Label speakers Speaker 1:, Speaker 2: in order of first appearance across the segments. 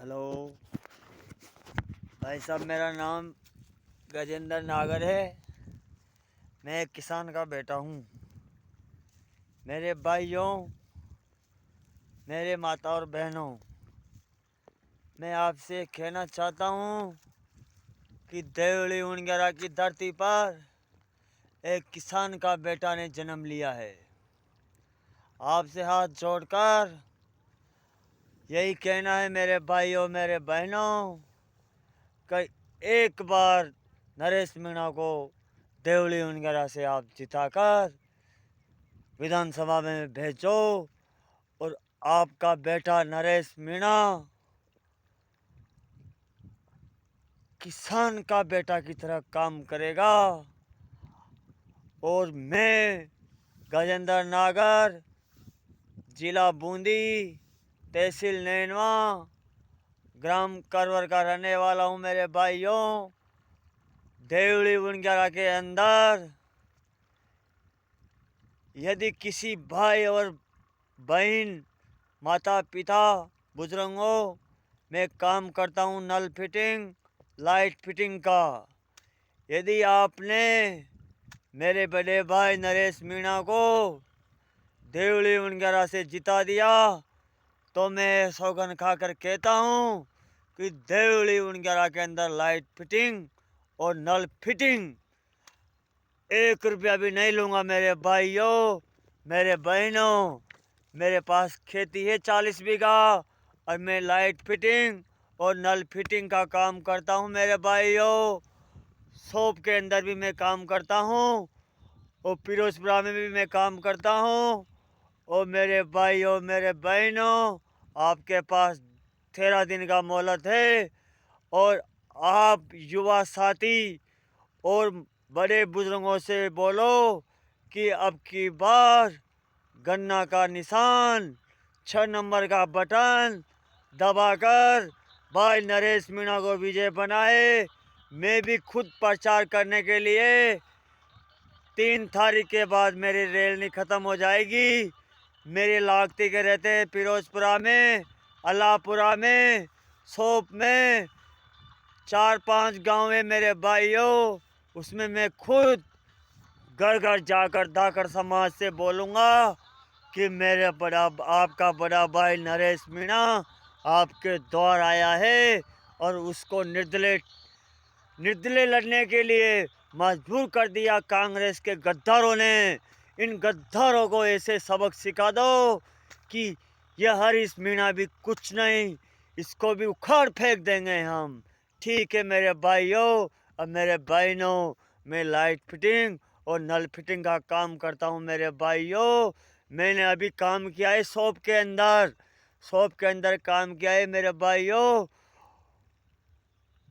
Speaker 1: Hello भाई साहब, मेरा नाम गजेंद्र नागर है। मैं एक किसान का बेटा हूँ। मेरे भाइयों, मेरे माता और बहनों, मैं आपसे कहना चाहता हूँ कि देवली उनगरा की धरती पर एक किसान का बेटा ने जन्म लिया है। आपसे हाथ जोड़कर यही कहना है मेरे भाइयों, मेरे बहनों, कि एक बार नरेश मीणा को देवली उनगरा से आप जिताकर विधानसभा में भेजो और आपका बेटा नरेश मीणा किसान का बेटा की तरह काम करेगा। और मैं गजेंद्र नागर, जिला बूंदी, तहसील नैनवा, ग्राम करवर का रहने वाला हूँ। मेरे भाइयों, देवली उनगरा के अंदर यदि किसी भाई और बहन, माता पिता, बुजुर्गों, मैं काम करता हूँ नल फिटिंग, लाइट फिटिंग का। यदि आपने मेरे बड़े भाई नरेश मीणा को देवली उनगरा से जिता दिया तो मैं सौगन खाकर कहता हूँ कि देवली उनगरा के अंदर लाइट फिटिंग और नल फिटिंग 1 रुपया भी नहीं लूँगा। मेरे भाइयों, मेरे बहनों, मेरे पास खेती है 40 बीघा और मैं लाइट फिटिंग और नल फिटिंग का काम करता हूँ। मेरे भाइयों, शॉप के अंदर भी मैं काम करता हूँ और फिरोजपुरा में भी मैं काम करता हूँ। और मेरे भाइयों, मेरे बहनों, आपके पास 13 दिन का मोहलत है और आप युवा साथी और बड़े बुजुर्गों से बोलो कि अब की बार गन्ना का निशान 6 नंबर का बटन दबाकर भाई नरेश मीणा को विजय बनाए। मैं भी खुद प्रचार करने के लिए 3 तारीख के बाद मेरी रैली ख़त्म हो जाएगी। मेरे लागते के रहते हैं फिरोजपुरा में, अल्लाहपुरा में, शोप में, 4-5 गाँव है मेरे भाइयों। उसमें मैं खुद घर घर जाकर धाकर समाज से बोलूँगा कि मेरे आपका बड़ा भाई नरेश मीणा आपके द्वार आया है और उसको निर्दलीय लड़ने के लिए मजबूर कर दिया कांग्रेस के गद्दारों ने। इन गद्दारों को ऐसे सबक सिखा दो कि यह हरीश मीणा भी कुछ नहीं, इसको भी उखाड़ फेंक देंगे हम। ठीक है मेरे भाइयों और मेरे बहनों, मैं लाइट फिटिंग और नल फिटिंग का काम करता हूँ। मेरे भाइयों, मैंने अभी काम किया है शॉप के अंदर काम किया है। मेरे भाइयों,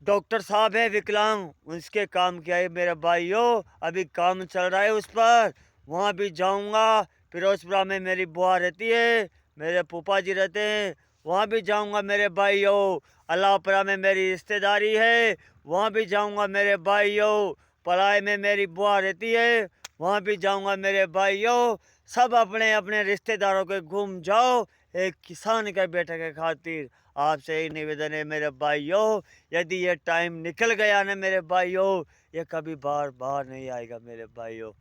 Speaker 1: डॉक्टर साहब है विकलांग, उसके काम किया है। मेरे भाइयों, अभी काम चल रहा है उस पर, वहाँ भी जाऊँगा। फिरोजपुरा में मेरी बुआ रहती है, मेरे फूफा जी रहते हैं, वहाँ भी जाऊँगा। मेरे भाइयों, अल्लाहपुरा में मेरी रिश्तेदारी है, वहाँ भी जाऊँगा। मेरे भाइयों, पढ़ाई में मेरी बुआ रहती है, वहाँ भी जाऊँगा। मेरे भाइयों, सब अपने अपने रिश्तेदारों के घूम जाओ एक किसान के बेटे के खातिर। आपसे यही निवेदन है मेरे भाइयों, यदि ये टाइम निकल गया ना मेरे भाइयों, ये कभी बार बार नहीं आएगा। मेरे भाइयों,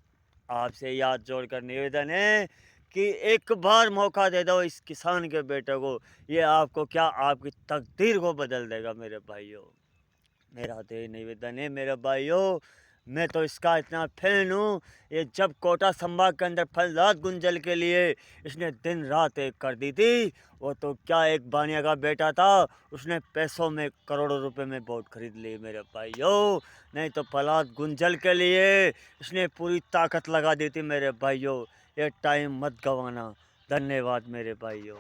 Speaker 1: आपसे याद जोड़कर निवेदन है कि एक बार मौका दे दो इस किसान के बेटे को, ये आपको क्या, आपकी तकदीर को बदल देगा। मेरे भाइयों, मेरा तो ये निवेदन है मेरे भाइयों। मैं तो इसका इतना फैन हूँ, ये जब कोटा संभाग के अंदर फलदार गुंजल के लिए इसने दिन रात एक कर दी थी, वो तो क्या एक बानिया का बेटा था, उसने पैसों में करोड़ों रुपए में वोट खरीद लिए। मेरे भाइयों, नहीं तो फलदार गुंजल के लिए इसने पूरी ताकत लगा दी थी। मेरे भाइयों, ये टाइम मत गंवाना। धन्यवाद मेरे भाइयों।